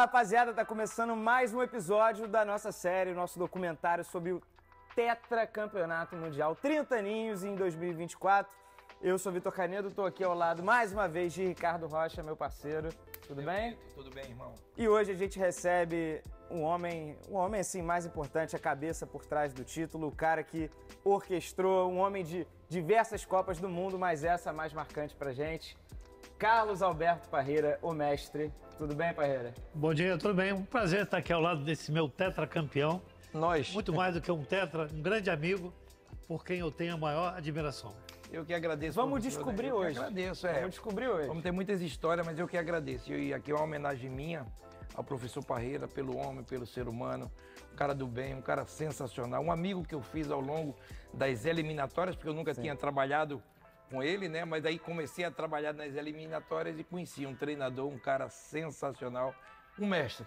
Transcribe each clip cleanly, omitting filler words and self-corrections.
rapaziada, tá começando mais um episódio da nossa série, nosso documentário sobre o tetracampeonato mundial, 30 aninhos em 2024. Eu sou Vitor Canedo, tô aqui ao lado mais uma vez de Ricardo Rocha, meu parceiro. Tudo bem? Tudo bem, irmão. E hoje a gente recebe um homem assim mais importante, a cabeça por trás do título, o cara que orquestrou, um homem de diversas Copas do Mundo, mas essa mais marcante pra gente. Carlos Alberto Parreira, o mestre. Tudo bem, Parreira? Bom dia, tudo bem? Um prazer estar aqui ao lado desse meu tetracampeão. Nós. Muito mais do que um tetra, um grande amigo, por quem eu tenho a maior admiração. Eu que agradeço. Vamos descobrir hoje. Eu que agradeço, Vamos descobrir hoje. Vamos ter muitas histórias, mas eu que agradeço. E aqui é uma homenagem minha ao professor Parreira, pelo homem, pelo ser humano, um cara do bem, um cara sensacional, um amigo que eu fiz ao longo das eliminatórias, porque eu nunca tinha trabalhado com ele, né? Mas aí comecei a trabalhar nas eliminatórias e conheci um treinador, um cara sensacional, um mestre.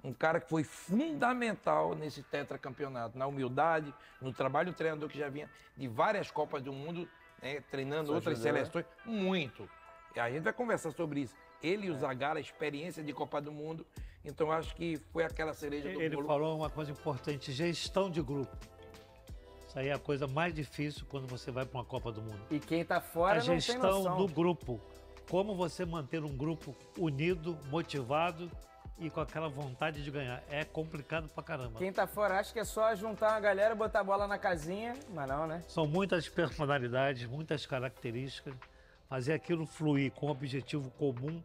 Um cara que foi fundamental nesse tetracampeonato, na humildade, no trabalho do treinador que já vinha de várias Copas do Mundo, né, treinando outras seleções, muito. E a gente vai conversar sobre isso. Ele e o Zagallo, a experiência de Copa do Mundo, então acho que foi aquela cereja do bolo. Ele falou uma coisa importante, gestão de grupo. Isso aí é a coisa mais difícil quando você vai para uma Copa do Mundo. E quem tá fora não tem noção. A gestão do grupo. Como você manter um grupo unido, motivado e com aquela vontade de ganhar. É complicado pra caramba. Quem tá fora acha que é só juntar uma galera, botar a bola na casinha, mas não, né? São muitas personalidades, muitas características. Fazer aquilo fluir com um objetivo comum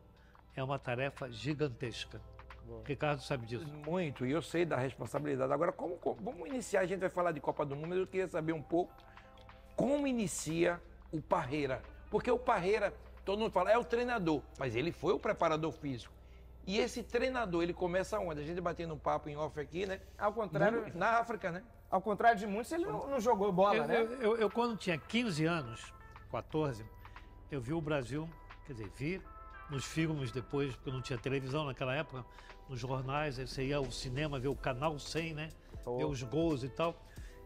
é uma tarefa gigantesca. Boa. Ricardo sabe disso. Muito, e eu sei da responsabilidade. Agora, vamos iniciar, a gente vai falar de Copa do Mundo, mas eu queria saber um pouco como inicia o Parreira. Porque o Parreira, todo mundo fala, é o treinador, mas ele foi o preparador físico. E esse treinador, ele começa onde? A gente batendo um papo em off aqui, né? Ao contrário... Na África, né? Ao contrário de muitos, ele não jogou bola, né? Eu, quando tinha 15 anos, 14, eu vi o Brasil, quer dizer, vi nos filmes depois, porque não tinha televisão naquela época, nos jornais, aí você ia ao cinema ver o Canal 100, né? Ver os gols e tal.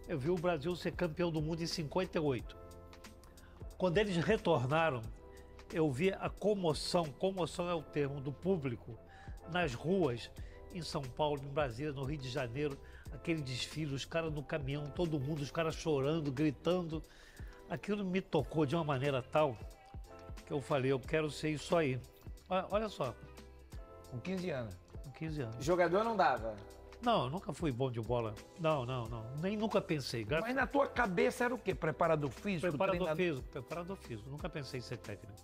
Eu vi o Brasil ser campeão do mundo em 58. Quando eles retornaram, eu vi a comoção é o termo, do público, nas ruas, em São Paulo, em Brasília, no Rio de Janeiro, aquele desfile, os caras no caminhão, todo mundo, os caras chorando, gritando. Aquilo me tocou de uma maneira tal que eu falei, eu quero ser isso aí. Olha só. Com 15 anos. Com 15 anos. Jogador não dava? Não, eu nunca fui bom de bola. Não. Nem nunca pensei. Mas na tua cabeça era o quê? Preparador físico? Preparador físico. Nunca pensei em ser técnico.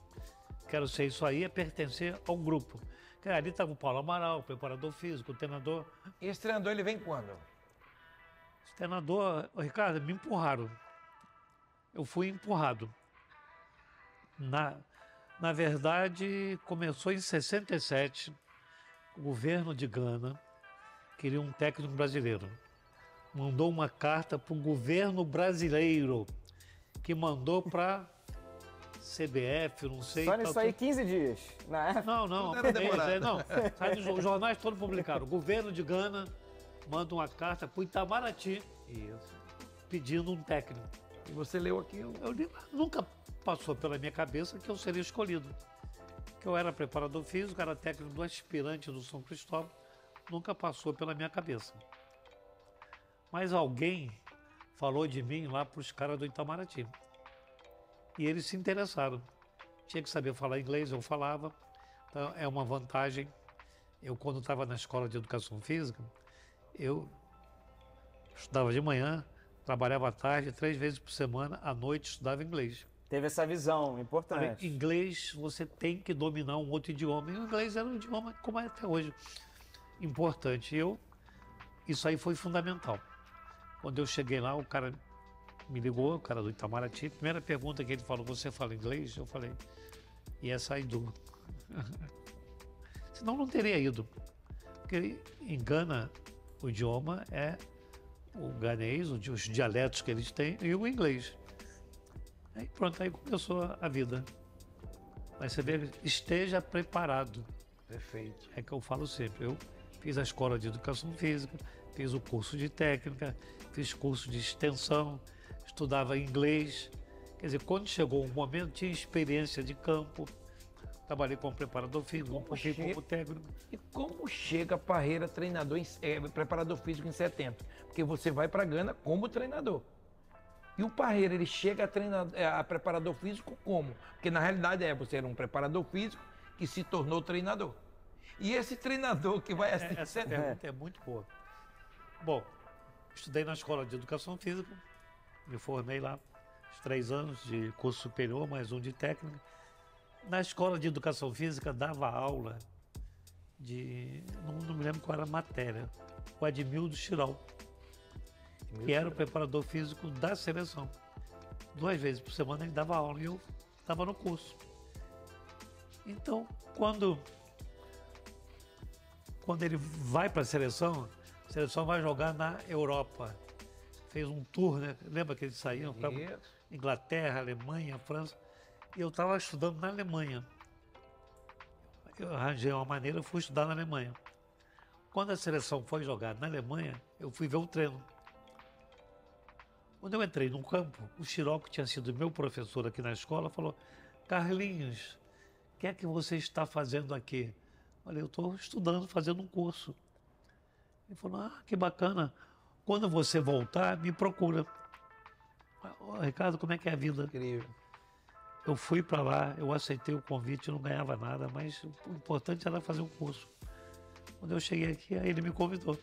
Quero ser isso aí, é pertencer a um grupo. Ali estava o Paulo Amaral, preparador físico, o treinador. E esse treinador, ele vem quando? Esse treinador, Ricardo, me empurraram. Eu fui empurrado. Na verdade, começou em 67, o governo de Gana queria um técnico brasileiro. Mandou uma carta para o governo brasileiro, que mandou para CBF, não sei. Só nisso aí 15 dias, na época? Não. Sai nos jornais todos publicaram. O governo de Gana manda uma carta para o Itamaraty, pedindo um técnico. E você leu aquilo? Eu li, nunca passou pela minha cabeça que eu seria escolhido. Que eu era preparador físico, era técnico do aspirante do São Cristóvão. Nunca passou pela minha cabeça. Mas alguém falou de mim lá para os caras do Itamaraty. E eles se interessaram. Tinha que saber falar inglês, eu falava. Então é uma vantagem. Eu, quando estava na escola de educação física, eu estudava de manhã, trabalhava à tarde, 3 vezes por semana, à noite estudava inglês. Teve essa visão importante. Inglês, você tem que dominar um outro idioma. E o inglês era um idioma, como é até hoje, importante. Isso aí foi fundamental. Quando eu cheguei lá, o cara me ligou, o cara do Itamaraty. Primeira pergunta que ele falou, você fala inglês? Eu falei, e essa ido. Senão não teria ido. Porque em Gana, o idioma é o ganês, os dialetos que eles têm, e o inglês. Aí pronto, aí começou a vida. Mas você vê, esteja preparado. Perfeito. É que eu falo sempre, eu fiz a escola de educação física, fiz o curso de técnica, fiz curso de extensão, estudava inglês. Quer dizer, quando chegou um momento, tinha experiência de campo, trabalhei como preparador físico, um pouquinho como técnico. E como chega Parreira, treinador, preparador físico em 70? Porque você vai para Gana como treinador. E o Parreira, ele chega a preparador físico como? Porque na realidade você era um preparador físico que se tornou treinador. E esse treinador que vai assistir... Essa pergunta é muito boa. Bom, estudei na escola de educação física, me formei lá, 3 anos de curso superior, mais um de técnica. Na escola de educação física dava aula de... não me lembro qual era a matéria. O Admildo Chiral, que era o preparador físico da seleção. 2 vezes por semana ele dava aula e eu estava no curso. Então, quando ele vai para a seleção vai jogar na Europa. Fez um tour, né? Lembra que eles saíam para Inglaterra, Alemanha, França. E eu estava estudando na Alemanha. Eu arranjei uma maneira, fui estudar na Alemanha. Quando a seleção foi jogar na Alemanha, eu fui ver o treino. Quando eu entrei no campo, o Chiral, que tinha sido meu professor aqui na escola, falou: Carlinhos, o que é que você está fazendo aqui? Olha, eu estou estudando, fazendo um curso. Ele falou: ah, que bacana. Quando você voltar, me procura. Ricardo, como é que é a vida? Incrível. Eu fui para lá, eu aceitei o convite, não ganhava nada, mas o importante era fazer um curso. Quando eu cheguei aqui, aí ele me convidou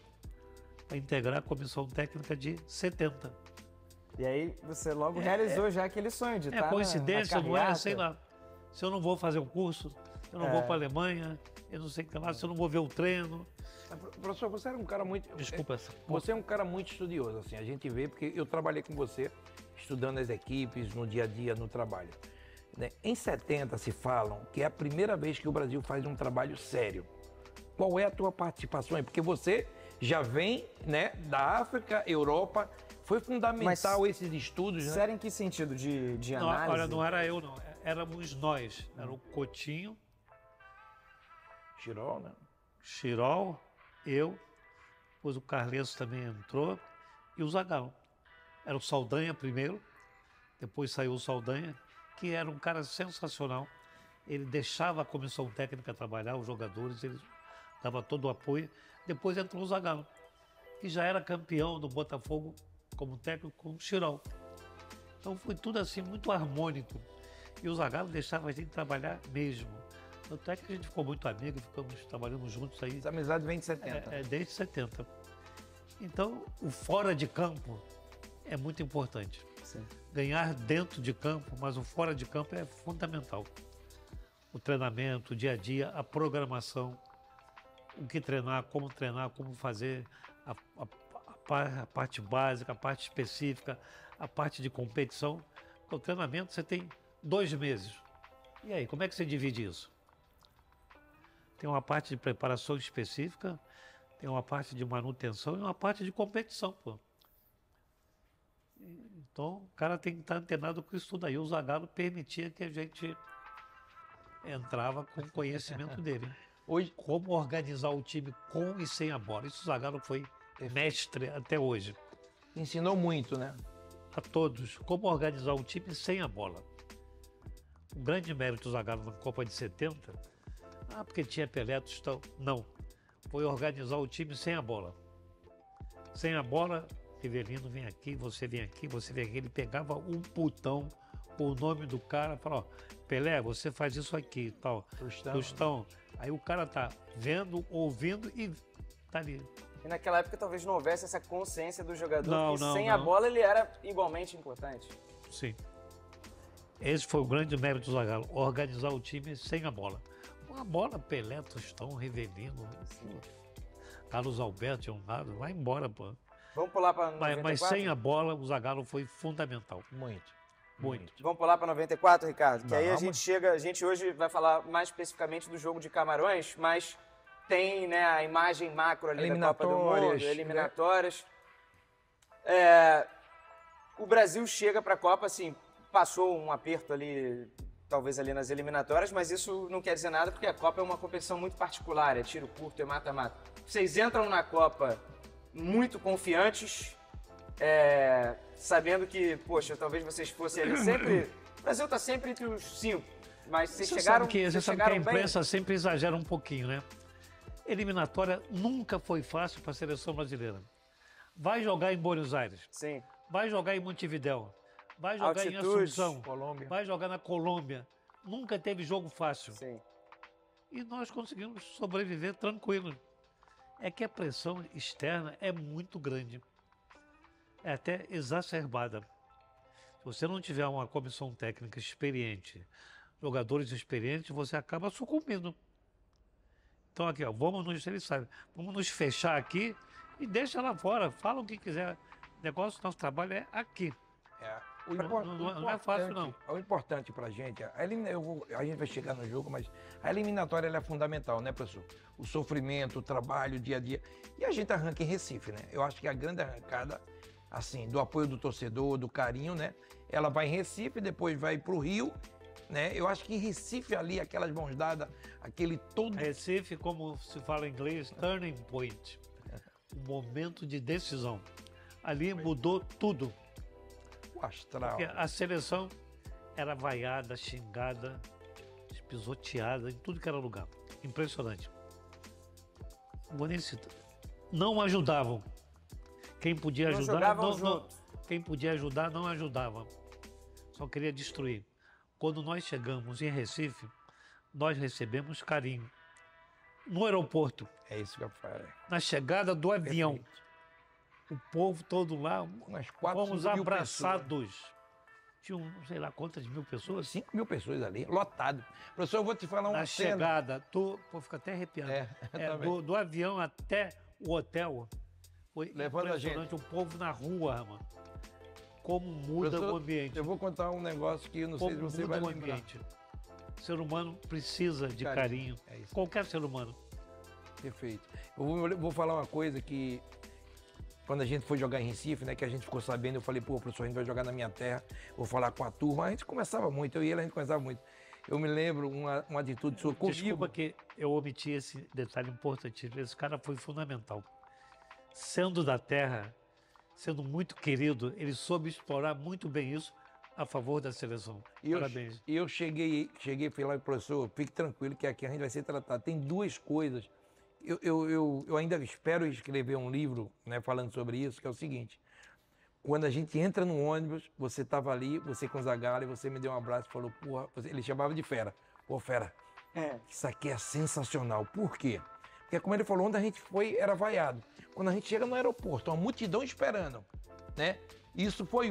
para integrar a comissão técnica de 70. E aí você logo realizou já aquele sonho de estar coincidência, na não é? Sei lá. Se eu não vou fazer um curso, eu não vou para a Alemanha, eu não sei o que lá, se eu não vou ver o treino. Professor, você era um cara muito... Desculpa. Você é um cara muito estudioso, assim, a gente vê, porque eu trabalhei com você, estudando as equipes, no dia a dia, no trabalho. Né? Em 70 se falam que é a primeira vez que o Brasil faz um trabalho sério. Qual é a tua participação aí? Porque você já vem, né, da África, Europa, foi fundamental esses estudos, né? Sério em que sentido? De análise? Olha, não era eu, não. Éramos nós. Era o Coutinho, Chiral, né? Chiral, eu, depois o Carleso também entrou, e o Zagallo. Era o Saldanha primeiro, depois saiu o Saldanha, que era um cara sensacional. Ele deixava a comissão técnica trabalhar, os jogadores, ele dava todo o apoio. Depois entrou o Zagallo, que já era campeão do Botafogo como técnico com o Chiral. Então foi tudo assim, muito harmônico. E o Zagallo deixava a gente trabalhar mesmo. Tanto é que a gente ficou muito amigo, ficamos trabalhando juntos aí. Essa amizade vem de 70. Desde 70. Então, o fora de campo é muito importante. Sim. Ganhar dentro de campo, mas o fora de campo é fundamental. O treinamento, o dia a dia, a programação, o que treinar, como fazer, a parte básica, a parte específica, a parte de competição. O treinamento você tem 2 meses. E aí, como é que você divide isso? Tem uma parte de preparação específica, tem uma parte de manutenção e uma parte de competição, pô. Então, o cara tem que estar antenado com isso tudo aí. O Zagallo permitia que a gente entrava com o conhecimento dele. Hoje, como organizar o time com e sem a bola. Isso o Zagallo foi mestre até hoje. ensinou muito, né? A todos, como organizar um time sem a bola. O grande mérito do Zagallo na Copa de 70, porque tinha Pelé, Tostão. Não, foi organizar o time sem a bola. Sem a bola, Rivelino vem aqui, você vem aqui, você vem aqui. Ele pegava um putão com o nome do cara, falava, ó, Pelé, você faz isso aqui, tal. Tostão. Aí o cara tá vendo, ouvindo e tá ali. E naquela época talvez não houvesse essa consciência do jogador que sem não. a bola ele era igualmente importante. Sim. Esse foi o grande mérito do Zagallo, organizar o time sem a bola. Com a bola, Pelé, Tostão, Rivelino, Carlos Alberto, Leonardo, vai embora, pô. Vamos pular para 94? Mas sem a bola, o Zagallo foi fundamental. Muito. Vamos pular para 94, Ricardo? Que aí a gente hoje vai falar mais especificamente do jogo de Camarões, mas tem, né, a imagem macro ali da Copa do Mundo, eliminatórias. O Brasil chega para a Copa, assim, passou um aperto ali, talvez ali nas eliminatórias, mas isso não quer dizer nada porque a Copa é uma competição muito particular, é tiro curto, é mata-mata. Vocês entram na Copa muito confiantes, sabendo que, poxa, talvez vocês fossem ali sempre... O Brasil está sempre entre os 5. Mas vocês Você chegaram, sabe que, vocês a chegaram bem? imprensa sempre exagera um pouquinho, né? Eliminatória nunca foi fácil para a seleção brasileira. Vai jogar em Buenos Aires, Sim. vai jogar em Montevidéu, vai jogar em Altitude, Assunção, Colômbia. vai jogar na Colômbia. Nunca teve jogo fácil. Sim. E nós conseguimos sobreviver tranquilo. É que a pressão externa é muito grande. É até exacerbada. Se você não tiver uma comissão técnica experiente, jogadores experientes, você acaba sucumbindo. Então aqui, ó, vamos nos fechar aqui e deixa lá fora, fala o que quiser. O negócio, nosso trabalho é aqui. Não é fácil, não. O importante pra gente, a gente vai chegar no jogo, mas a eliminatória ela é fundamental, né, professor? O sofrimento, o trabalho, o dia a dia. E a gente arranca em Recife, né? Eu acho que a grande arrancada, assim, do apoio do torcedor, do carinho, né? Ela vai em Recife, depois vai pro Rio, né? Eu acho que em Recife ali, aquelas mãos dadas, aquele todo... Recife, como se fala em inglês, turning point. Um momento de decisão. Ali mudou tudo. O astral. Porque a seleção era vaiada, xingada, pisoteada em tudo que era lugar. Impressionante. Bonito. Não ajudavam. Quem podia Não ajudar, jogavam junto. quem podia ajudar, não ajudava. Só queria destruir. Quando nós chegamos em Recife, nós recebemos carinho. No aeroporto, É isso que eu falei. na chegada do avião, o povo todo lá, Umas 4 fomos mil abraçados. Tinham, sei lá quantas mil pessoas. 5 mil pessoas ali, lotado. Professor, eu vou te falar uma Na cena. chegada, pô, fica até arrepiado. Do avião até o hotel, foi Levando a impressionante, o povo na rua, mano. Como muda Professor, o ambiente. Eu vou contar um negócio que eu não sei Como se você muda vai o lembrar. ambiente. O ser humano precisa de carinho. É isso. Qualquer ser humano. Perfeito. Eu vou falar uma coisa que quando a gente foi jogar em Recife, né, que a gente ficou sabendo, eu falei, pô, professor, a gente vai jogar na minha terra, vou falar com a turma. A gente conversava muito, eu e ele, a gente conversava muito. Eu me lembro uma atitude sua comigo. Desculpa que eu omiti esse detalhe importantíssimo. Esse cara foi fundamental. Sendo da terra, sendo muito querido, ele soube explorar muito bem isso a favor da seleção. Parabéns. E eu cheguei e falei lá, professor, fique tranquilo que aqui a gente vai ser tratado. Tem duas coisas. Eu ainda espero escrever um livro, né, falando sobre isso, que é o seguinte. Quando a gente entra no ônibus, você estava ali, você com o Zagallo, e você me deu um abraço e falou, porra, ele chamava de fera. Pô, fera, isso aqui é sensacional. Por quê? Porque como ele falou, onde a gente foi era vaiado. Quando a gente chega no aeroporto, uma multidão esperando, né? Isso foi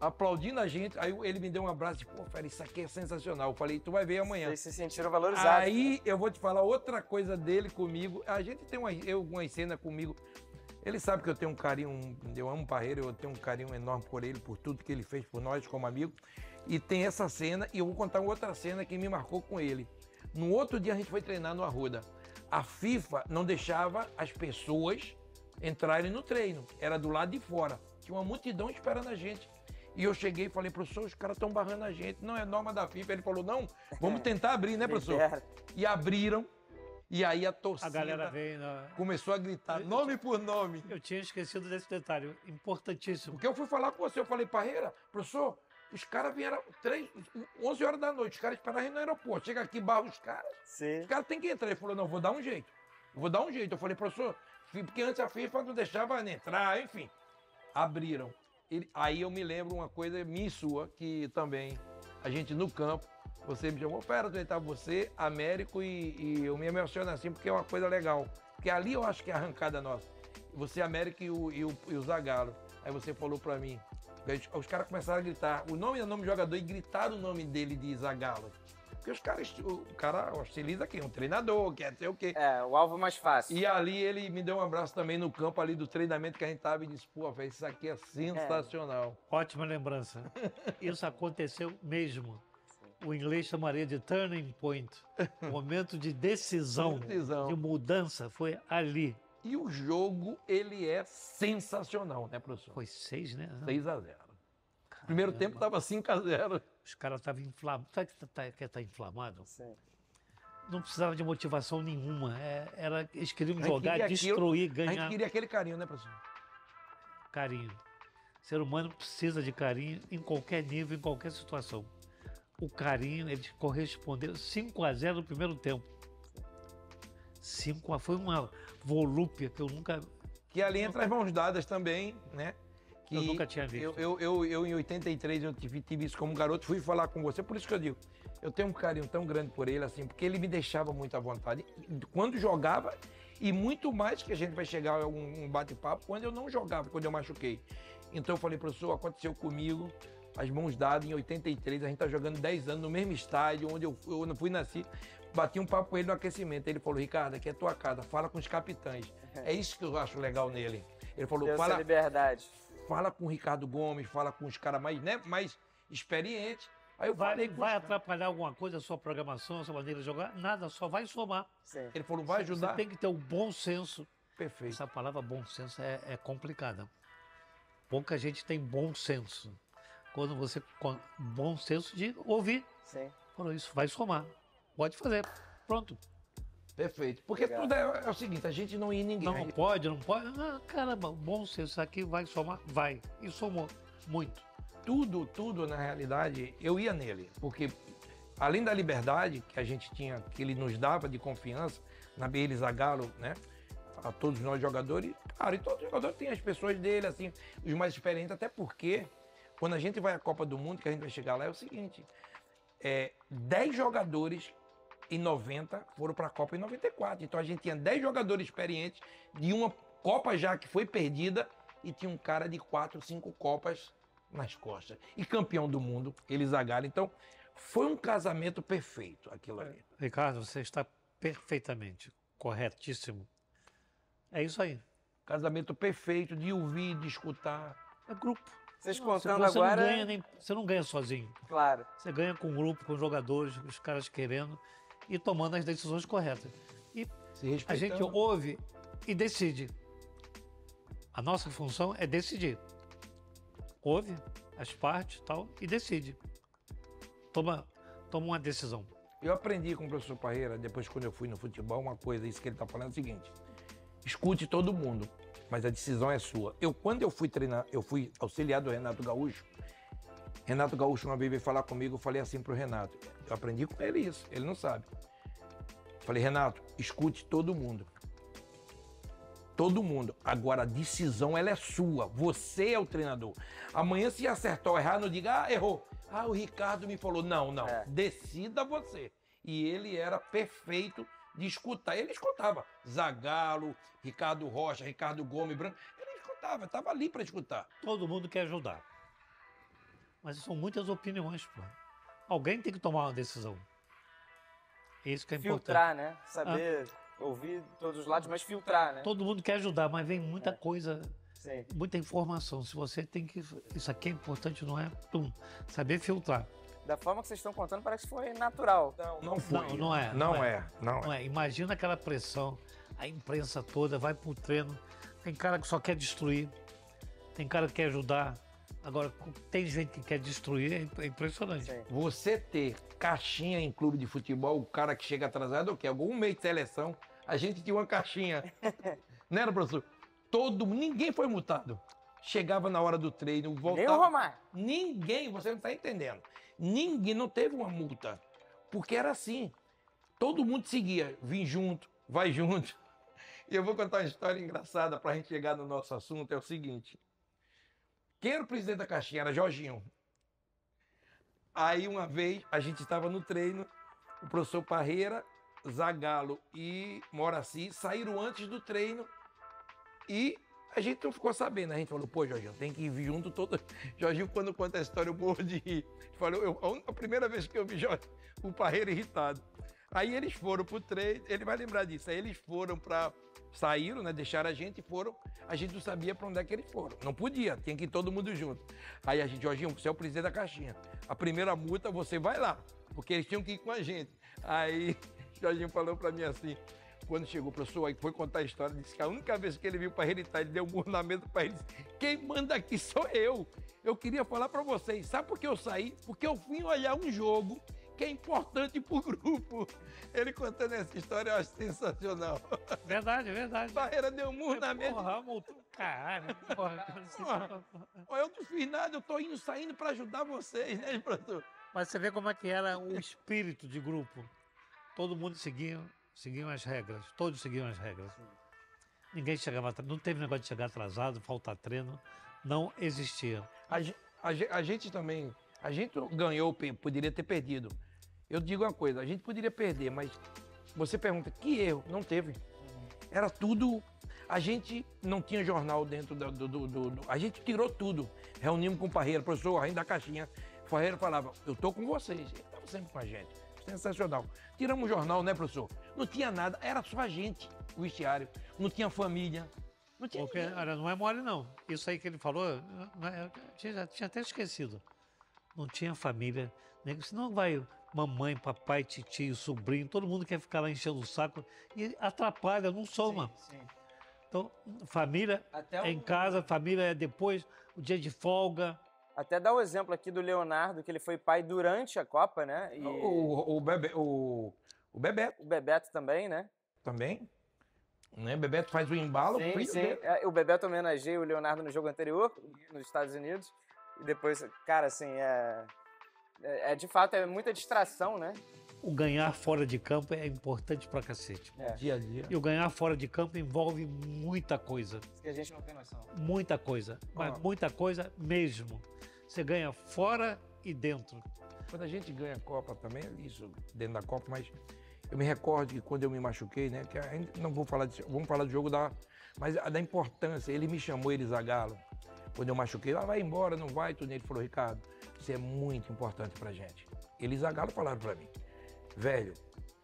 aplaudindo a gente. Aí ele me deu um abraço e disse, pô, fera, isso aqui é sensacional. Eu falei, tu vai ver amanhã. Vocês se sentiram valorizados. Aí eu vou te falar outra coisa dele comigo. A gente tem uma cena comigo. Ele sabe que eu tenho um carinho, eu amo o Parreira, eu tenho um carinho enorme por ele, por tudo que ele fez por nós como amigo. E tem essa cena, e eu vou contar outra cena que me marcou com ele. No outro dia a gente foi treinar no Arruda. A FIFA não deixava as pessoas entrarem no treino, era do lado de fora. Tinha uma multidão esperando a gente. E eu cheguei e falei, professor, os caras estão barrando a gente, não é norma da FIFA. Ele falou, não, vamos tentar abrir, né, professor? E abriram, e aí a torcida A galera veio começou a gritar nome por nome. Eu tinha esquecido desse detalhe, importantíssimo. Porque eu fui falar com você, eu falei, Parreira, professor, os caras vieram 11 horas da noite, os caras esperaram a gente no aeroporto. Chega aqui, barra os caras. Sim. Os caras têm que entrar. Ele falou, não, vou dar um jeito. Eu falei, professor, porque antes a FIFA não deixava entrar, enfim. Abriram. Aí eu me lembro uma coisa minha e sua, que também a gente no campo, você me chamou, pera, estava você, Américo e eu me emociono assim, porque é uma coisa legal. Porque ali eu acho que é a arrancada nossa. Você, Américo e o Zagallo. Aí você falou pra mim, os caras começaram a gritar o nome do jogador e gritaram o nome dele de Zagallo. Porque o cara hostiliza quem? Um treinador, quer dizer o quê? É, o alvo mais fácil. E ali ele me deu um abraço também no campo ali do treinamento que a gente tava e disse, pô, velho, isso aqui é sensacional. Ótima lembrança. Isso aconteceu mesmo. O inglês chamaria de turning point. Momento de decisão, de mudança, foi ali. E o jogo, ele é sensacional, né, professor? Foi 6, né? 6-0. Primeiro tempo estava 5-0. Os caras estavam inflamados. Sabe que está inflamado? Sim. Não precisava de motivação nenhuma. Eles queriam jogar, destruir, ganhar. A gente queria aquele carinho, né, professor? Carinho. O ser humano precisa de carinho em qualquer nível, em qualquer situação. o carinho, eles corresponderam 5-0 no primeiro tempo. 5-1 foi uma volúpia que eu nunca... Que ali entra as mãos dadas também, né? Que eu nunca tinha visto. Eu em 83, eu tive isso como garoto, fui falar com você, por isso que eu digo, eu tenho um carinho tão grande por ele, assim, porque ele me deixava muito à vontade. Quando jogava, e muito mais que a gente vai chegar a um bate-papo, quando eu não jogava, quando eu machuquei. Então eu falei, professor, aconteceu comigo, as mãos dadas, em 83, a gente tá jogando 10 anos no mesmo estádio, onde eu não fui nascer, bati um papo com ele no aquecimento. Ele falou, Ricardo, aqui é tua casa, fala com os capitães. É isso que eu acho legal nele. Ele falou, fala liberdade. Fala com o Ricardo Gomes, fala com os caras mais, né, mais experientes. Aí eu vai atrapalhar alguma coisa a sua programação, a sua maneira de jogar? Nada, só vai somar. Sim. Ele falou, vai ajudar. Você tem que ter o bom senso. Perfeito. Essa palavra bom senso é complicada. Pouca gente tem bom senso. Quando você... Bom senso de ouvir. Sim. Falou, isso vai somar. Pode fazer. Pronto. Perfeito. Porque Legal. tudo é o seguinte, a gente não ia ninguém. Não pode. Ah, caramba, bom senso, isso aqui vai somar? Vai. E somou muito. Tudo, na realidade, eu ia nele. Porque, além da liberdade que a gente tinha, que ele nos dava de confiança, na Ele Zagallo, né? A todos nós jogadores, claro, e todos os jogadores têm as pessoas dele, assim, os mais experientes, até porque, quando a gente vai à Copa do Mundo, que a gente vai chegar lá, é o seguinte, 10 jogadores em 90 foram para a Copa em 94. Então a gente tinha 10 jogadores experientes de uma Copa já que foi perdida e tinha um cara de 4, 5 Copas nas costas. E campeão do mundo, Ele Zagallo. Então foi um casamento perfeito aquilo ali. Ricardo, você está perfeitamente corretíssimo. É isso aí. Casamento perfeito de ouvir, de escutar. É grupo. Vocês contando você agora... Você não ganha sozinho. Claro. Você ganha com um grupo, com jogadores, os caras querendo e tomando as decisões corretas. E a gente ouve e decide. A nossa função é decidir. Ouve as partes tal, e decide. Toma uma decisão. Eu aprendi com o professor Parreira, depois quando eu fui no futebol, uma coisa, isso que ele está falando é o seguinte, escute todo mundo, mas a decisão é sua. Quando eu fui treinar, eu fui auxiliar do Renato Gaúcho. Renato Gaúcho uma vez veio falar comigo, eu falei assim pro Renato, eu aprendi com ele isso, ele não sabe. Falei, Renato, escute todo mundo. Todo mundo. Agora a decisão ela é sua, você é o treinador. Amanhã se acertar ou errar, não diga, errou. O Ricardo me falou, não, decida você. E ele era perfeito de escutar. Ele escutava Zagallo, Ricardo Rocha, Ricardo Gomes, Branco. Ele escutava, estava ali para escutar. Todo mundo quer ajudar. Mas são muitas opiniões, pô. Alguém tem que tomar uma decisão. Isso que é importante. Filtrar, né? Saber ouvir todos os lados, mas filtrar, né? Todo mundo quer ajudar, mas vem muita coisa, Sim. muita informação. Se você tem que... Isso aqui é importante, não é? Saber filtrar. Da forma que vocês estão contando, parece que foi natural. Não foi. Não é. Não é. Imagina aquela pressão, a imprensa toda vai pro treino. Tem cara que só quer destruir, tem cara que quer ajudar. Agora, tem gente que quer destruir, é impressionante. Sim. Você ter caixinha em clube de futebol, o cara que chega atrasado, o quê? Algum mês de seleção, a gente tinha uma caixinha. Não era, professor? Ninguém foi multado. Chegava na hora do treino, voltava. Nem o Romário. Ninguém, você não está entendendo. Ninguém, não teve uma multa. Porque era assim. Todo mundo seguia. Vim junto, vai junto. E eu vou contar uma história engraçada para a gente chegar no nosso assunto. É o seguinte. Quem era o presidente da caixinha? Era Jorginho. Aí uma vez a gente estava no treino, o professor Parreira, Zagallo e Moraci saíram antes do treino e a gente não ficou sabendo. A gente falou, pô, Jorginho, tem que ir junto todo. Jorginho, quando conta a história, eu morro de rir. Falou, a primeira vez que eu vi o Parreira irritado. Aí eles foram pro treino, ele vai lembrar disso. Aí eles foram para... Saíram, né? Deixaram a gente e foram. A gente não sabia para onde é que eles foram. Não podia, tinha que ir todo mundo junto. Aí a gente, Jorginho, você é o presidente da caixinha. A primeira multa, você vai lá, porque eles tinham que ir com a gente. Aí Jorginho falou para mim assim, quando chegou o professor, aí foi contar a história, disse que a única vez que ele viu para ele irritar, ele deu um murro na mesa para ele, disse, quem manda aqui sou eu. Eu queria falar para vocês, sabe por que eu saí? Porque eu fui olhar um jogo que é importante pro grupo. Ele contando essa história, eu acho sensacional. Verdade. Parreira deu um murro na mesa. Porra, multou. Caralho, porra. Eu não fiz nada, eu tô saindo para ajudar vocês, né, professor? Mas você vê como é que era o espírito de grupo. Todo mundo seguia as regras, todos seguiam as regras. Ninguém chegava atrasado, não teve negócio de chegar atrasado, faltar treino, não existia. A gente também, a gente ganhou, poderia ter perdido. Eu digo uma coisa, a gente poderia perder, mas você pergunta, que erro? Não teve. Era tudo, a gente não tinha jornal dentro a gente tirou tudo. Reunimos com o Parreira, professor, ainda da caixinha. O Parreira falava, eu tô com vocês. Ele estava sempre com a gente. Sensacional. Tiramos o jornal, né, professor? Não tinha nada, era só a gente, o vestiário. Não tinha família. Não tinha Porque, olha, não é mole, não. Isso aí que ele falou, eu tinha até esquecido. Não tinha família. Senão vai mamãe, papai, titio, sobrinho, todo mundo quer ficar lá enchendo o saco e atrapalha, não soma. Sim. Então, família é em casa, família é depois, o dia de folga. Até dá o exemplo aqui do Leonardo, que ele foi pai durante a Copa, né? E o Bebeto. o Bebeto também, né? Também. Né? Bebeto faz o embalo. Sim. O Bebeto homenageia o Leonardo no jogo anterior, nos Estados Unidos. E depois, cara, assim, de fato, é muita distração, né? O ganhar fora de campo é importante pra cacete. Dia a dia. E o ganhar fora de campo envolve muita coisa. Isso que a gente não tem noção. Muita coisa. Mas muita coisa mesmo. Você ganha fora e dentro. Quando a gente ganha a Copa também, isso dentro da Copa, mas eu me recordo que quando eu me machuquei, né? Que ainda não vou falar disso, vamos falar do jogo mas da importância. Ele me chamou, ele Zagallo. Quando eu machuquei, vai embora, não vai, tudo. Ele falou, Ricardo, isso é muito importante pra gente. Ele Zagallo falaram pra mim, velho,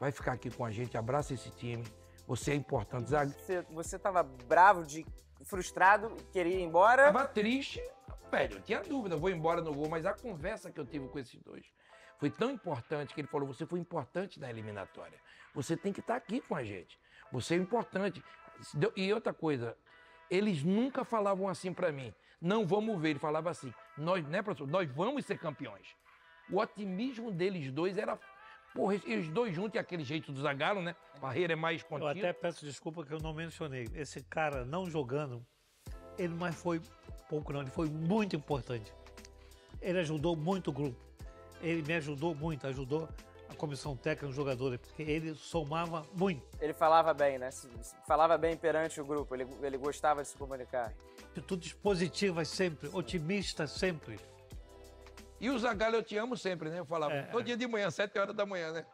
vai ficar aqui com a gente, abraça esse time, você é importante. Você tava bravo, frustrado, queria ir embora? Tava triste, velho, eu tinha dúvida, vou embora, não vou, mas a conversa que eu tive com esses dois foi tão importante que ele falou, você foi importante na eliminatória, você tem que estar aqui com a gente, você é importante. E outra coisa, eles nunca falavam assim pra mim, não vamos ver, ele falava assim, nós, né, professor, nós vamos ser campeões. O otimismo deles dois era, porra, eles dois juntos e aquele jeito do Zagallo, né? Parreira é mais contido. Eu até peço desculpa que eu não mencionei. Esse cara não jogando, ele não foi pouco não, ele foi muito importante. Ele ajudou muito o grupo. Ele me ajudou muito, ajudou a comissão técnica, os jogadores, porque ele somava muito. Ele falava bem, né? Falava bem perante o grupo, ele gostava de se comunicar. Atitudes positivas sempre, otimistas sempre. E o Zagallo, eu te amo sempre, né? Eu falava todo dia de manhã, 7 horas da manhã, né?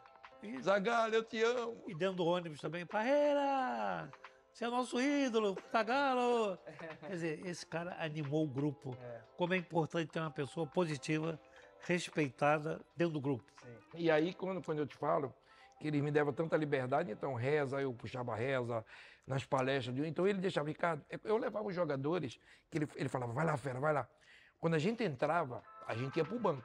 Isso. Zagallo, eu te amo. E dentro do ônibus também, Parreira, você é nosso ídolo, Zagallo. Quer dizer, esse cara animou o grupo. Como é importante ter uma pessoa positiva, respeitada dentro do grupo. Sim. E aí, quando eu te falo que eles me davam tanta liberdade, então reza, eu puxava reza nas palestras. Então ele deixava, Ricardo, eu levava os jogadores, que ele falava, vai lá, fera, vai lá. Quando a gente entrava, a gente ia pro banco.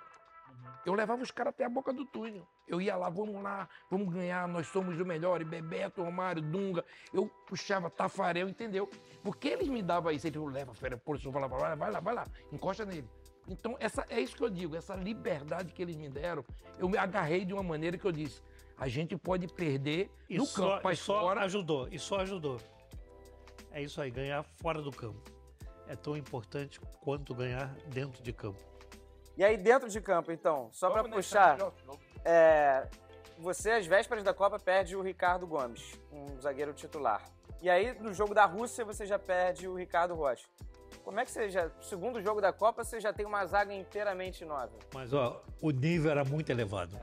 Eu levava os caras até a boca do túnel. Eu ia lá, vamos ganhar, nós somos o melhor. E Bebeto, Romário, Dunga. Eu puxava Tafarel, entendeu? Porque eles me davam isso. Ele leva, fera, por isso, falava, vai lá, encosta nele. Então, é isso que eu digo, essa liberdade que eles me deram, eu me agarrei de uma maneira que eu disse, a gente pode perder no campo, mas fora... E só ajudou. É isso aí, ganhar fora do campo. É tão importante quanto ganhar dentro de campo. E aí, dentro de campo, então, só para puxar, você, às vésperas da Copa, perde o Ricardo Gomes, um zagueiro titular. E aí, no jogo da Rússia, você já perde o Ricardo Rocha. Como é que você já, segundo jogo da Copa, você já tem uma zaga inteiramente nova? Mas, o nível era muito elevado.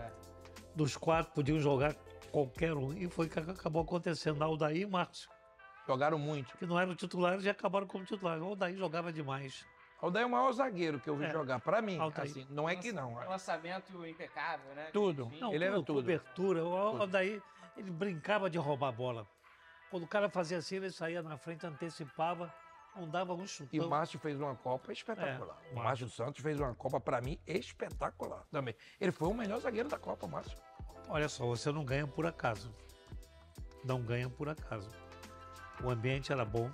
Dos 4 podiam jogar qualquer um. E foi o que acabou acontecendo. Aldair e Márcio. Jogaram muito. Que não eram titulares e acabaram como titulares. O Aldair jogava demais. Aldair é o maior zagueiro que eu vi jogar. Pra mim, assim, não é que não. Lançamento impecável, né? Tudo. Não, ele era tudo. Cobertura. O Aldair, ele brincava de roubar a bola. Quando o cara fazia assim, ele saía na frente, antecipava, não dava um chutão. E o Márcio fez uma Copa espetacular. O Márcio Santos fez uma Copa, pra mim, espetacular também. Ele foi o melhor zagueiro da Copa, Márcio. Olha só, você não ganha por acaso. Não ganha por acaso. O ambiente era bom,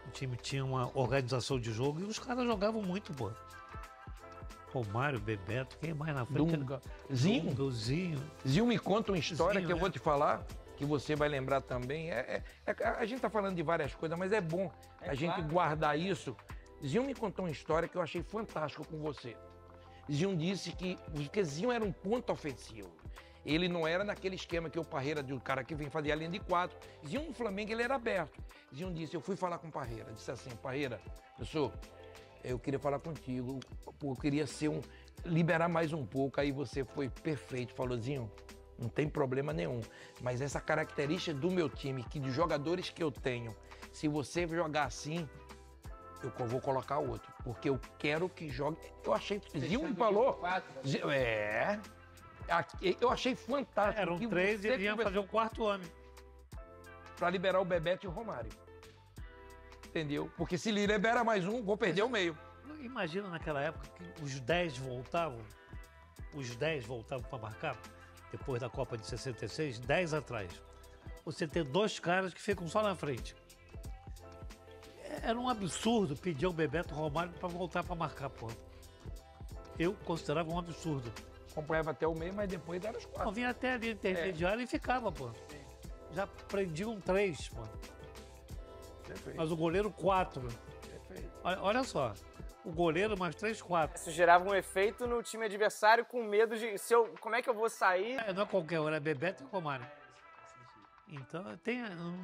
o time tinha uma organização de jogo e os caras jogavam muito, pô. Romário, Bebeto, quem mais na frente? Dunga. Zinho me conta uma história que eu vou te falar, que você vai lembrar também. A gente tá falando de várias coisas, mas é bom a gente guardar isso. Zinho me contou uma história que eu achei fantástica com você. Zinho disse que porque Zinho era um ponto ofensivo. Ele não era naquele esquema que o Parreira, de um cara que vem fazer a linha de 4. Zinho no Flamengo, ele era aberto. Zinho disse, eu fui falar com o Parreira, disse assim, Parreira, professor, eu queria falar contigo, eu queria liberar mais um pouco, aí você foi perfeito, falou, Zinho, não tem problema nenhum, mas essa característica do meu time, que de jogadores que eu tenho, se você jogar assim, eu vou colocar outro, porque eu quero que jogue. Eu achei, Zinho me falou, eu achei fantástico. Eram que 3 e ele ia fazer o 4º homem. Para liberar o Bebeto e o Romário. Entendeu? Porque se libera mais um, vou perder o meio. Imagina naquela época que os 10 voltavam para marcar, depois da Copa de 66, 10 atrás. Você ter 2 caras que ficam só na frente. Era um absurdo pedir ao Bebeto Romário para voltar para marcar, porra. Eu considerava um absurdo. Acompanhava até o meio, mas depois era os 4. Não, vinha até ali intermediário e ficava, pô. Já prendiam 3, pô. Perfeito. Mas o goleiro 4. Perfeito. Olha só, o goleiro mais 3, 4. Isso gerava um efeito no time adversário com medo de como é que eu vou sair? Não é qualquer hora, é Bebeto e Romário. Então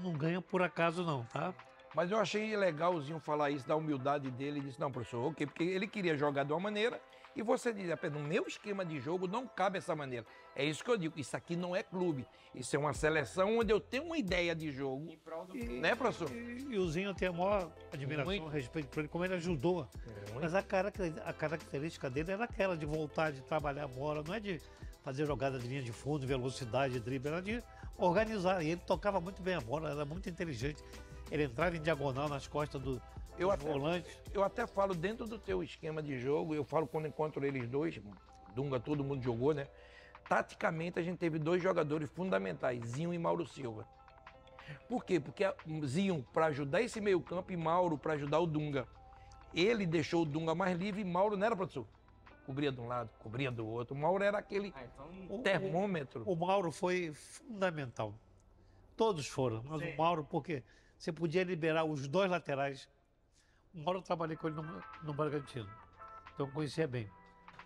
não ganha por acaso não, tá? Mas eu achei legalzinho falar isso, da humildade dele. Ele disse, não, professor, ok, porque ele queria jogar de uma maneira e você diz, no meu esquema de jogo não cabe essa maneira. É isso que eu digo, isso aqui não é clube, isso é uma seleção onde eu tenho uma ideia de jogo, né, professor? E o Zinho tem a maior admiração, respeito por ele, como ele ajudou. Mas a característica dele era aquela de voltar, de trabalhar a bola, não é de fazer jogada de linha de fundo, velocidade, drible, era de organizar. E ele tocava muito bem a bola, era muito inteligente. Ele entrava em diagonal nas costas dos volantes. Eu até falo dentro do teu esquema de jogo, eu falo quando encontro eles dois, Dunga todo mundo jogou, né? Taticamente a gente teve 2 jogadores fundamentais, Zinho e Mauro Silva. Por quê? Porque Zinho para ajudar esse meio campo e Mauro para ajudar o Dunga. Ele deixou o Dunga mais livre e Mauro, não era, professor? Cobria de um lado, cobria do outro. O Mauro era aquele termômetro. O Mauro foi fundamental. Todos foram, mas o Mauro, porque você podia liberar os 2 laterais. O Mauro eu trabalhei com ele no Bragantino, então eu conhecia bem.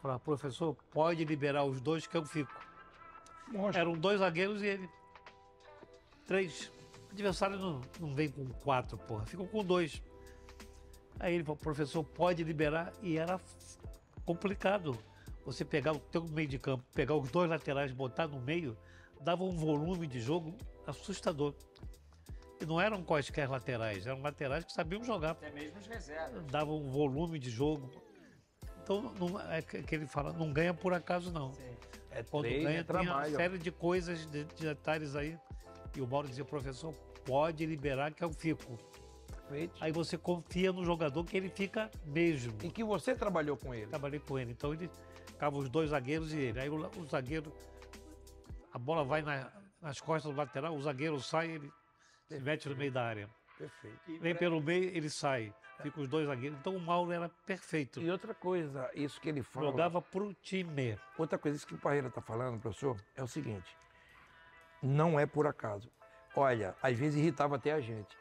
Falei, professor, pode liberar os 2 que eu fico. Mostra. Eram 2 zagueiros e ele 3. O adversário não vem com 4, porra, ficam com 2. Aí ele falou, professor, pode liberar, e era complicado. Você pegar o teu meio de campo, pegar os 2 laterais, botar no meio, dava um volume de jogo assustador. E não eram quaisquer laterais, eram laterais que sabiam jogar. Até mesmo os reservas. Davam um volume de jogo. Então, é que ele fala, não ganha por acaso, não. Sim. Quando ganha, tem uma série de coisas, de detalhes aí. E o Mauro dizia, professor, pode liberar que eu fico. Perfeito. Aí você confia no jogador que ele fica mesmo. E que você trabalhou com ele. Trabalhei com ele. Então ele ficava os 2 zagueiros e ele. Aí o zagueiro, a bola vai nas costas do lateral, o zagueiro sai, ele se mete no meio da área. Perfeito. Vem pelo meio, ele sai. Fica os 2 zagueiros. Então o Mauro era perfeito. E outra coisa, isso que ele fala... Jogava pro time. Outra coisa, isso que o Parreira está falando, professor, é o seguinte. Não é por acaso. Olha, às vezes irritava até a gente.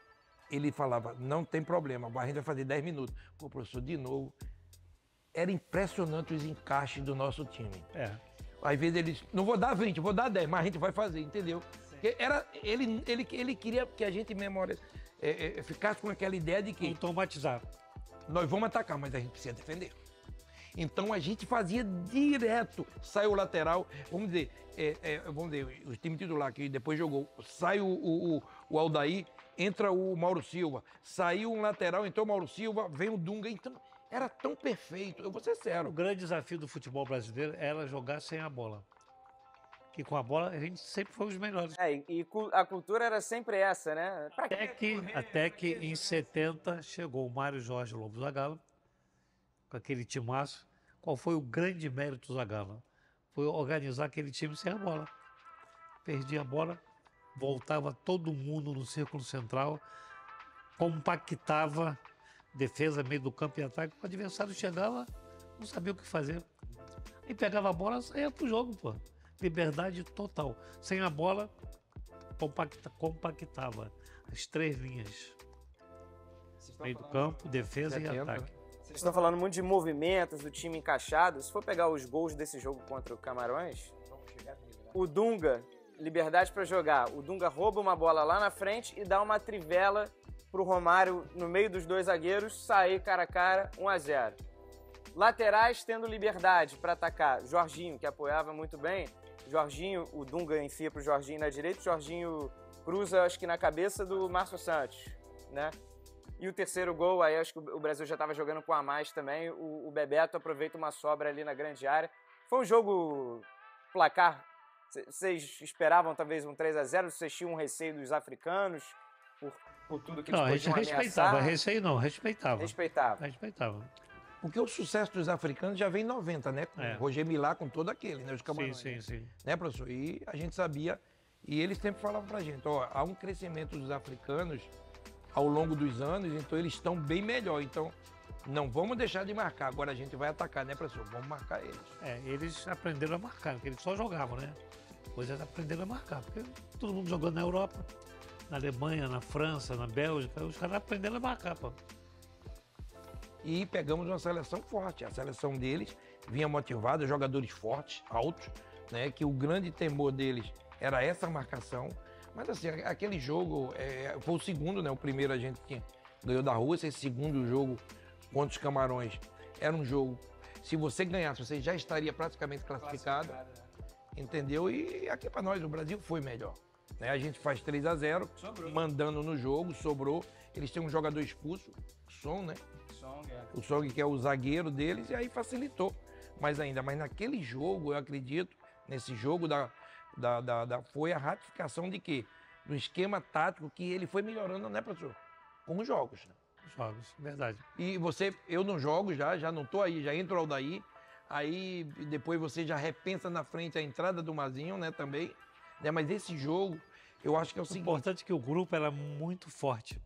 Ele falava, não tem problema, a gente vai fazer 10 minutos. Pô, professor, de novo. Era impressionante os encaixes do nosso time. Às vezes eles, não vou dar 20, vou dar 10, mas a gente vai fazer, entendeu? Ele queria que a gente ficasse com aquela ideia de que... Automatizar. Nós vamos atacar, mas a gente precisa defender. Então a gente fazia direto. Sai o lateral, vamos dizer, o time titular que depois jogou, sai o Aldair, entra o Mauro Silva, saiu um lateral, entrou o Mauro Silva, vem o Dunga, então era tão perfeito, eu vou ser sério. O grande desafio do futebol brasileiro era jogar sem a bola. Que com a bola a gente sempre foi os melhores. E a cultura era sempre essa, né? Até que em 70 chegou o Mário Jorge Lobo Zagallo, com aquele timaço. Qual foi o grande mérito do Zagallo? Foi organizar aquele time sem a bola. Perdia a bola, voltava todo mundo no círculo central, compactava defesa, meio do campo e ataque. O adversário chegava, não sabia o que fazer. Aí pegava a bola e ia pro jogo, pô. Liberdade total. Sem a bola, compactava as 3 linhas. Meio do campo, defesa 70. e ataque. Vocês estão falando muito de movimentos, do time encaixado. Se for pegar os gols desse jogo contra o Camarões, o Dunga, liberdade para jogar. O Dunga rouba uma bola lá na frente e dá uma trivela pro Romário no meio dos dois zagueiros, sair cara a cara, 1-0. Laterais tendo liberdade para atacar. Jorginho, que apoiava muito bem. Jorginho, o Dunga enfia pro Jorginho na direita, o Jorginho cruza, acho que na cabeça do Márcio Santos, né? E o terceiro gol, aí acho que o Brasil já estava jogando com a mais também, o Bebeto aproveita uma sobra ali na grande área. Foi um jogo placar, vocês esperavam talvez um 3-0, vocês tinham um receio dos africanos, por tudo que eles podiam ameaçar? Receio não, respeitava. Respeitava. Porque o sucesso dos africanos já vem em 90, né? Com o Roger Milá, com todo aquele, né? Os Camarões. Sim. Né, professor? E a gente sabia, e eles sempre falavam pra gente, ó, há um crescimento dos africanos ao longo dos anos, então eles estão bem melhor. Então, não vamos deixar de marcar. Agora a gente vai atacar, né, professor? Vamos marcar eles. Eles aprenderam a marcar, porque eles só jogavam, né? Depois eles aprenderam a marcar, porque todo mundo jogando na Europa, na Alemanha, na França, na Bélgica, os caras aprenderam a marcar, pô. E pegamos uma seleção forte. A seleção deles vinha motivada, jogadores fortes, altos, né? Que o grande temor deles era essa marcação. Mas assim, aquele jogo foi o segundo, né? O primeiro a gente ganhou da Rússia, esse segundo jogo contra os Camarões era um jogo, se você ganhasse, você já estaria praticamente classificado. Entendeu? E aqui para nós, o Brasil foi melhor. Né? A gente faz 3-0, mandando no jogo, sobrou. Eles têm um jogador expulso, o Son, né? O Song, que é o zagueiro deles, e aí facilitou mais ainda. Mas naquele jogo, eu acredito, nesse jogo foi a ratificação de quê? Do esquema tático que ele foi melhorando, né, professor? Com os jogos. Né? Jogos, verdade. E eu não jogo já não tô aí, já entro ao daí. Aí depois você já repensa na frente a entrada do Mazinho, né, também. Né? Mas esse jogo, eu acho que é o seguinte. O importante é que o grupo era muito forte.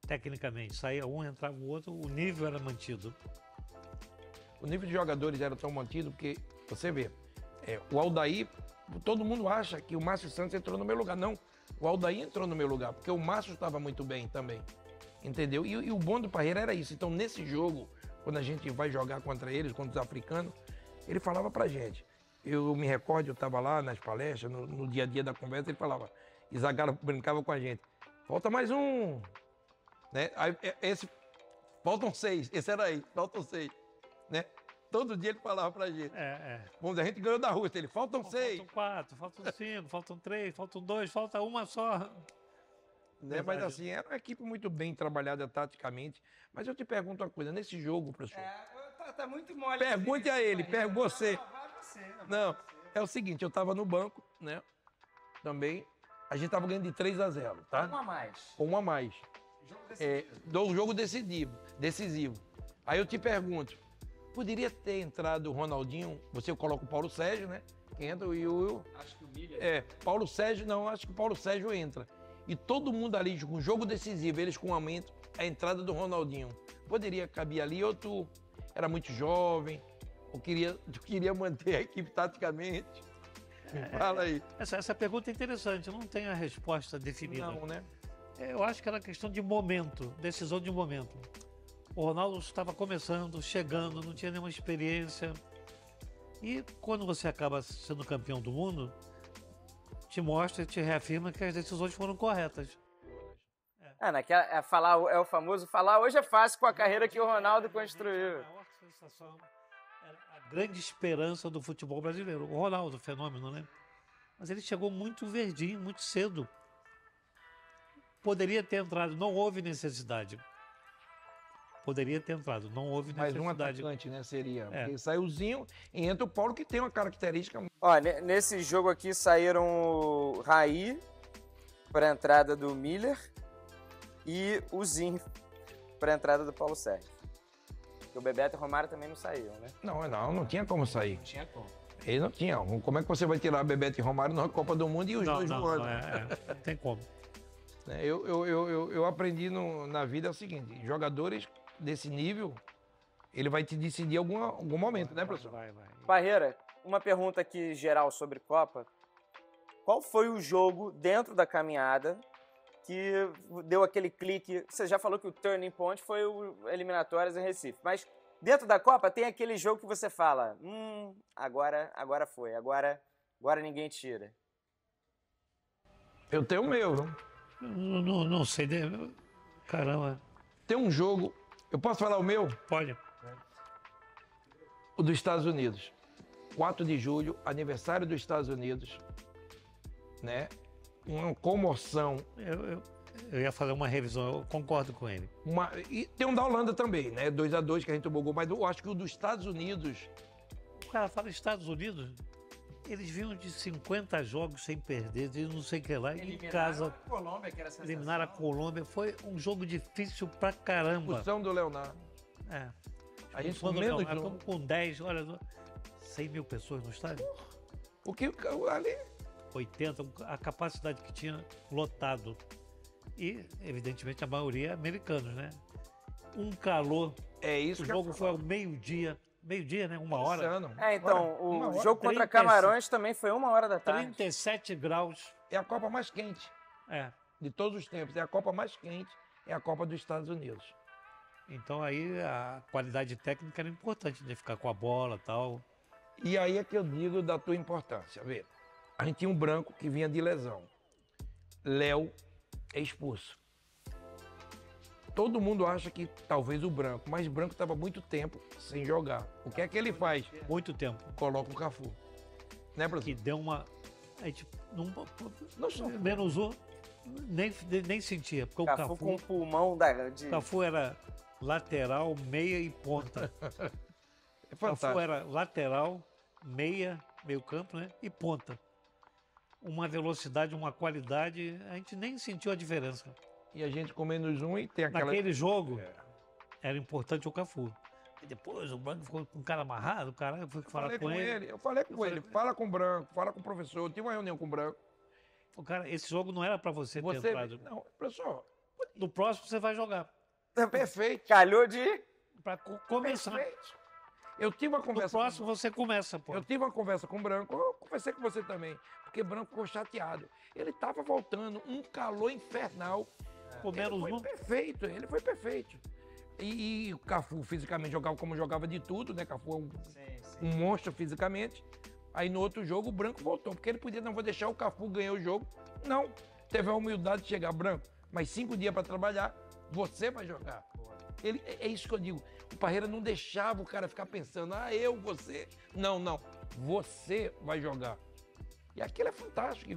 Tecnicamente, saía um, entrava o outro, o nível era mantido. O nível de jogadores era tão mantido porque, você vê, o Aldair, todo mundo acha que o Márcio Santos entrou no meu lugar. Não, o Aldair entrou no meu lugar, porque o Márcio estava muito bem também, entendeu? E o bom do Parreira era isso. Então, nesse jogo, quando a gente vai jogar contra eles, contra os africanos, ele falava pra gente. Eu me recordo, eu estava lá nas palestras, no dia a dia da conversa, ele falava, e Zagallo brincava com a gente, falta mais um... Né? Aí, faltam 6, esse era aí, faltam 6, né? Todo dia ele falava pra gente. Bom, a gente ganhou da Rússia, ele, faltam 6. Faltam 4, faltam 5, faltam 3, faltam 2, falta uma só. Né? Mas assim, era uma equipe muito bem trabalhada taticamente. Mas eu te pergunto uma coisa, nesse jogo, professor. Tá muito mole. Pergunte a ele, você. Não, é o seguinte, eu tava no banco, né? Também, a gente tava ganhando de 3-0, tá? Com um a mais. Do jogo decisivo. Aí eu te pergunto, poderia ter entrado o Ronaldinho, você coloca o Paulo Sérgio, né? Que entra e o... Acho que o Milha... Paulo Sérgio, não, acho que o Paulo Sérgio entra. E todo mundo ali, com o jogo decisivo, eles com aumento, a entrada do Ronaldinho. Poderia caber ali, ou tu era muito jovem, ou tu queria manter a equipe taticamente? Fala aí. Essa pergunta é interessante, não tem a resposta definida. Não, né? Eu acho que era questão de momento, decisão de momento. O Ronaldo estava começando, chegando, não tinha nenhuma experiência. E quando você acaba sendo campeão do mundo, te mostra, te reafirma que as decisões foram corretas. O famoso falar hoje é fácil com a carreira que o Ronaldo construiu. A maior sensação era a grande esperança do futebol brasileiro. O Ronaldo, fenômeno, né? Mas ele chegou muito verdinho, muito cedo. Poderia ter entrado, não houve necessidade. Poderia ter entrado, não houve necessidade. Mais um atacante, né, seria. Porque sai o Zinho e entra o Paulo, que tem uma característica... Ó, nesse jogo aqui saíram o Raí para a entrada do Miller e o Zinho para a entrada do Paulo Sérgio. Porque o Bebeto e o Romário também não saíram, né? Não tinha como sair. Não tinha como. Ele não tinha. Como é que você vai tirar Bebeto e Romário na Copa do Mundo e os dois voando? Não tem como. Eu aprendi na vida o seguinte, jogadores desse nível, ele vai te decidir em algum momento, né, professor? Vai. Parreira, uma pergunta aqui geral sobre Copa. Qual foi o jogo dentro da caminhada que deu aquele clique? Você já falou que o turning point foi o eliminatórias em Recife, mas Dentro da Copa tem aquele jogo que você fala, agora foi, agora ninguém tira. Eu tenho o meu, viu? Não sei, caramba, Tem um jogo, eu posso falar o meu? pode. O dos Estados Unidos. 4 de julho, aniversário dos Estados Unidos, né? Uma comoção. Eu ia fazer uma revisão, eu concordo com ele. E tem um da Holanda também, né? 2-2 que a gente tomou gol, mas eu acho que o dos Estados Unidos... O cara fala Estados Unidos, eles vinham de 50 jogos sem perder, de não sei o que lá, e em casa a Colômbia, que era a eliminaram a Colômbia. Foi um jogo difícil pra caramba. Expulsão do Leonardo. É. A gente com Quando menos nós de um. estamos com 10, olha, 100 mil pessoas no estádio. O que ali... 80, a capacidade que tinha lotado. E, evidentemente, a maioria é americanos, né? Um calor. É isso O que jogo foi ao meio-dia, né? 1 hora. então, Uma o hora, jogo contra 37. Camarões também foi 1h da tarde. 37 graus. É a Copa mais quente É. de todos os tempos. É a Copa mais quente, é a Copa dos Estados Unidos. Então aí a qualidade técnica era importante, de ficar com a bola e tal. E aí é que eu digo da tua importância. Vê, a gente tinha um branco que vinha de lesão. Léo é expulso. Todo mundo acha que talvez o branco, mas o branco estava muito tempo sem jogar. O que é que ele faz? Muito tempo. Coloca o Cafu. Né, Que professor? deu uma. A gente Não só. menosou, nem sentia. Porque Cafu com o pulmão o Cafu era lateral, meia e ponta. É O Cafu fantástico. era lateral, meio campo, né? E ponta. Uma velocidade, uma qualidade, a gente nem sentiu a diferença. E a gente com menos um e tem aquela... Naquele jogo, era importante o Cafu. E depois o Branco ficou com o cara amarrado, o cara foi falar com ele. Eu falei com ele. Fala com o branco, fala com o professor. Eu tive uma reunião com o branco. O cara, esse jogo não era pra você ter entrado. Não, professor, No próximo você vai jogar. perfeito. Calhou de... Pra começar. Perfeito. Eu tive uma No conversa. próximo você começa, pô. Eu tive uma conversa com o Branco, eu conversei com você também, porque o Branco ficou chateado. Ele estava voltando, um calor infernal. Com menos Ele um. foi perfeito, ele foi perfeito. E o Cafu fisicamente jogava como jogava de tudo, né? Cafu é um monstro fisicamente. Aí no outro jogo o Branco voltou, porque ele podia, não vou deixar o Cafu ganhar o jogo. Não, teve a humildade de chegar, Branco, mais 5 dias para trabalhar, você vai jogar. É isso que eu digo. O Parreira não deixava o cara ficar pensando, você. Não, você vai jogar. E aquilo é fantástico, e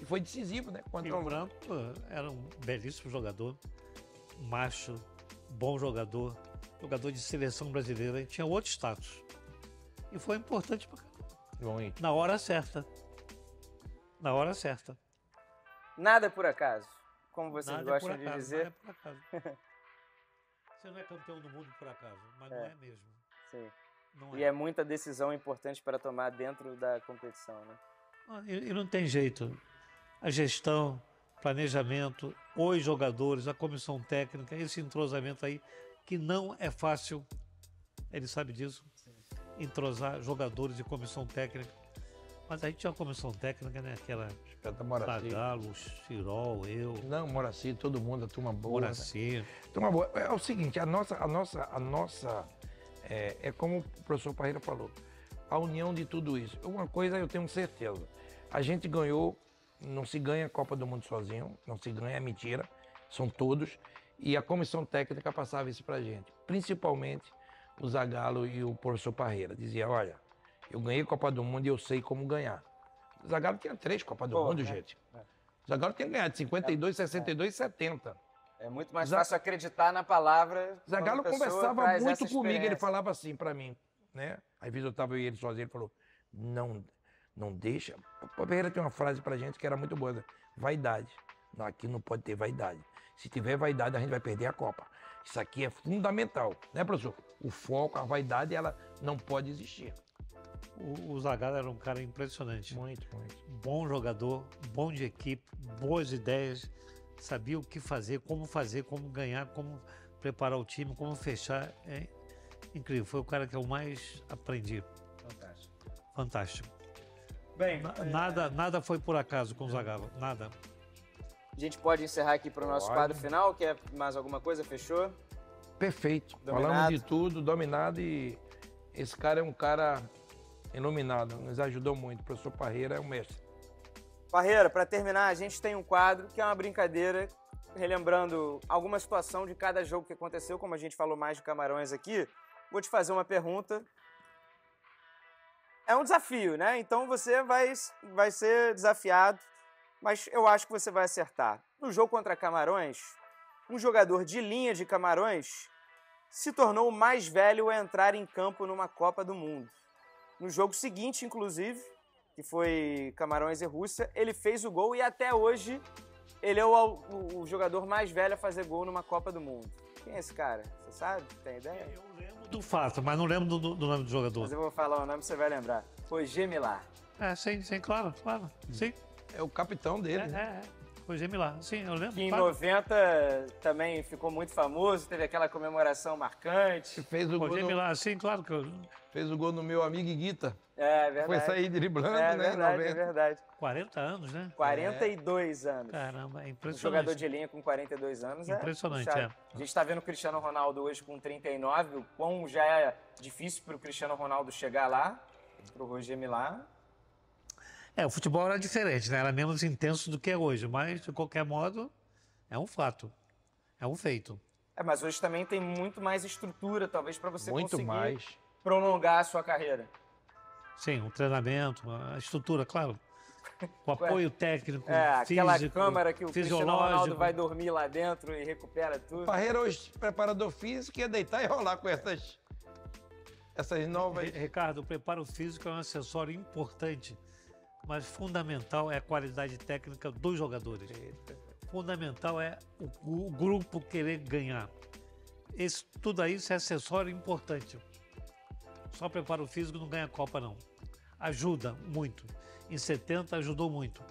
foi decisivo, né? E o Branco era um belíssimo jogador, macho, bom jogador de seleção brasileira, e tinha outro status. E foi importante pra caramba. Na hora certa. Na hora certa. Nada por acaso, como vocês Nada é gostam por de acaso, dizer. nada é por acaso. Você não é campeão do mundo por acaso, mas não é mesmo. Sim. Não E é muita decisão importante para tomar dentro da competição, né? E não tem jeito. A gestão, planejamento, os jogadores, a comissão técnica, esse entrosamento aí, que não é fácil, ele sabe disso, entrosar jogadores e comissão técnica. Mas a gente tinha uma comissão técnica, né? Aquela Zagallo, Chirol, eu, Não, Moraci, todo mundo, a turma boa. Moraci. Né? Turma boa. É o seguinte, a nossa é como o professor Parreira falou, a união de tudo isso. Uma coisa eu tenho certeza, a gente ganhou, não se ganha a Copa do Mundo sozinho, não se ganha, é mentira, são todos, e a comissão técnica passava isso pra gente, principalmente o Zagallo e o professor Parreira, dizia, olha, eu ganhei a Copa do Mundo e eu sei como ganhar. O Zagallo tinha 3 Copas do Mundo, gente. O Zagallo tinha ganhado 52, 62 e 70. É muito mais fácil acreditar na palavra. Zagallo quando a pessoa conversava traz muito essa comigo, ele experiência. falava assim pra mim, né? Às vezes eu tava ele sozinho, ele falou, não deixa. O Parreira tem uma frase pra gente que era muito boa, né? Vaidade. Não, aqui não pode ter vaidade. Se tiver vaidade, a gente vai perder a Copa. Isso aqui é fundamental, né, professor? O foco, a vaidade, ela não pode existir. O Zagallo era um cara impressionante. Muito. Bom jogador, bom de equipe, boas ideias, sabia o que fazer, como ganhar, como preparar o time, como fechar. É incrível, foi o cara que eu mais aprendi. Fantástico. Bem, Nada foi por acaso com o Zagallo, nada. a gente pode encerrar aqui para o nosso Pode. quadro final. Quer mais alguma coisa? Fechou? Perfeito. Dominado. Falamos de tudo, dominado, e esse cara é um cara iluminado, nos ajudou muito. O professor Parreira é um mestre. Parreira, para terminar, a gente tem um quadro que é uma brincadeira, relembrando alguma situação de cada jogo que aconteceu, como a gente falou mais de Camarões aqui. Vou te fazer uma pergunta. É um desafio, né? Então você vai ser desafiado, mas eu acho que você vai acertar. No jogo contra Camarões, um jogador de linha de Camarões se tornou o mais velho a entrar em campo numa Copa do Mundo. No jogo seguinte, inclusive, que foi Camarões e Rússia, ele fez o gol e até hoje ele é o jogador mais velho a fazer gol numa Copa do Mundo. Quem é esse cara? Você sabe? Tem ideia? Eu lembro do fato, mas não lembro do nome do jogador. Mas eu vou falar o nome e você vai lembrar. Foi Gemilar. Sim, claro. Sim. É o capitão dele, né? Foi Gemilar. Sim, eu lembro. Que em claro. 90 também ficou muito famoso, teve aquela comemoração marcante. Fez o Foi gol, Gemilar, sim, claro que eu... fez o gol no meu amigo Iguita. É verdade. Foi sair driblando, é né? verdade, 90. é verdade. 40 anos, né? 42 anos. Caramba, é Um impressionante. jogador de linha com 42 anos Impressionante, puxado. A gente está vendo o Cristiano Ronaldo hoje com 39, o quão já é difícil para o Cristiano Ronaldo chegar lá, para o Roger Millar. O futebol era diferente, né? Era menos intenso do que é hoje, mas, de qualquer modo, é um fato. É um feito. Mas hoje também tem muito mais estrutura, talvez, para você Muito conseguir mais. prolongar a sua carreira. Sim, o treinamento, a estrutura, claro. O apoio técnico, aquela físico, câmara que o Cristiano Ronaldo fisiológico. vai dormir lá dentro e recupera tudo. Parreira hoje, preparador físico, ia deitar e rolar com essas novas... Ricardo, o preparo físico é um acessório importante, mas fundamental é a qualidade técnica dos jogadores. Fundamental é o grupo querer ganhar. Tudo aí isso é acessório importante. Só preparo físico não ganha Copa, não. Ajuda muito. Em 70 ajudou muito.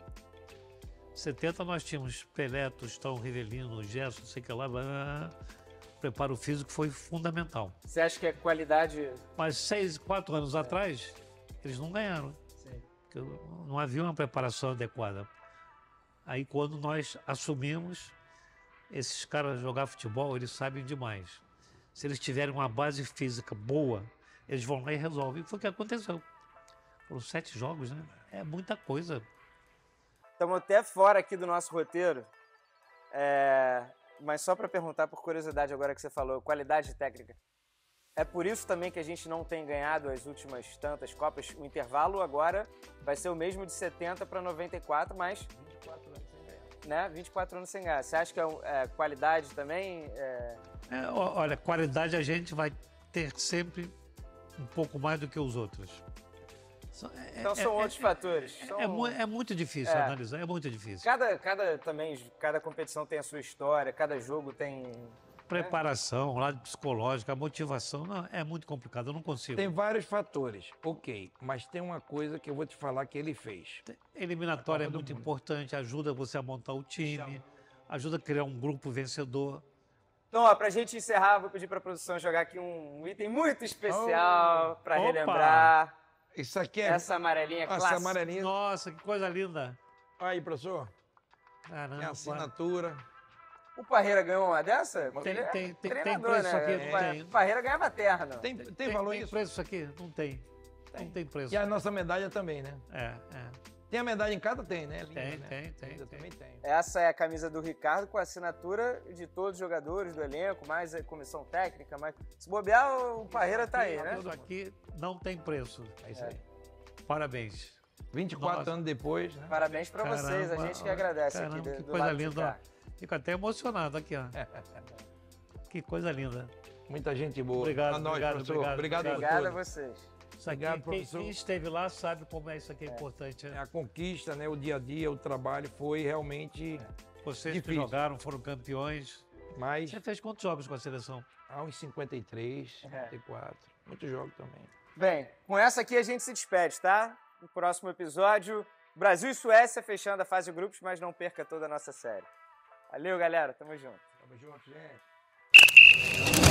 Em 70 nós tínhamos Pelé, Tostão, Rivelino, Gerson, sei que lá. O preparo físico foi fundamental. Você acha que a qualidade... Mas 4 anos atrás, eles não ganharam. Sim. Porque não havia uma preparação adequada. Aí quando nós assumimos, esses caras jogar futebol, eles sabem demais. Se eles tiverem uma base física boa, eles vão lá e resolvem. Foi o que aconteceu. Foram 7 jogos, né? É muita coisa. Estamos até fora aqui do nosso roteiro, mas só para perguntar por curiosidade agora que você falou, qualidade técnica. É por isso também que a gente não tem ganhado as últimas tantas Copas. O intervalo agora vai ser o mesmo de 70 para 94, mas 24 anos sem ganhar. Né? 24 anos sem ganhar. Você acha que qualidade também? Olha, qualidade a gente vai ter sempre um pouco mais do que os outros. Então são outros fatores. É muito difícil analisar, é muito difícil. Cada competição tem a sua história, cada jogo tem... Preparação, lado psicológico, a motivação, não, é muito complicado, eu não consigo. Tem vários fatores, ok, mas tem uma coisa que eu vou te falar que ele fez. Eliminatória é muito importante, ajuda você a montar o time, ajuda a criar um grupo vencedor. Então, para a gente encerrar, vou pedir para a produção jogar aqui um item muito especial para relembrar. Isso aqui é... Essa amarelinha clássica. Essa amarelinha. Nossa, que coisa linda. Aí, professor. Caramba. É a assinatura. O Parreira ganhou uma dessa? Tem Treinador, preço né? aqui? Tem. O Parreira ganhava terno. Tem valor isso? Tem preço aqui? Não tem. Não tem preço. E a nossa medalha também, né? É. Tem a medalha em cada? Tem, né? Tem. Eu também tenho. Essa é a camisa do Ricardo com a assinatura de todos os jogadores do elenco, mais a comissão técnica, mais... Se bobear, o Parreira tá aí, né? Tudo aqui não tem preço. É isso aí. Parabéns. 24 anos depois, né? Parabéns para vocês, a gente que agradece caramba, aqui que do coisa lado de linda. cá. Fico até emocionado aqui, ó. Que coisa linda. Muita gente boa. Obrigado, a nós, obrigado, professor. obrigado. Obrigado a por tudo. vocês. Isso aqui, Obrigado, professor. quem esteve lá sabe como isso aqui é importante. A conquista, né? O dia a dia, o trabalho foi realmente Vocês difícil. que jogaram, foram campeões. mais. Você fez quantos jogos com a seleção? Há uns 53, 54. Muitos jogos também. Bem, com essa aqui a gente se despede, tá? No próximo episódio, Brasil e Suécia fechando a fase de grupos, mas não perca toda a nossa série. Valeu, galera. Tamo junto. Tamo junto, gente.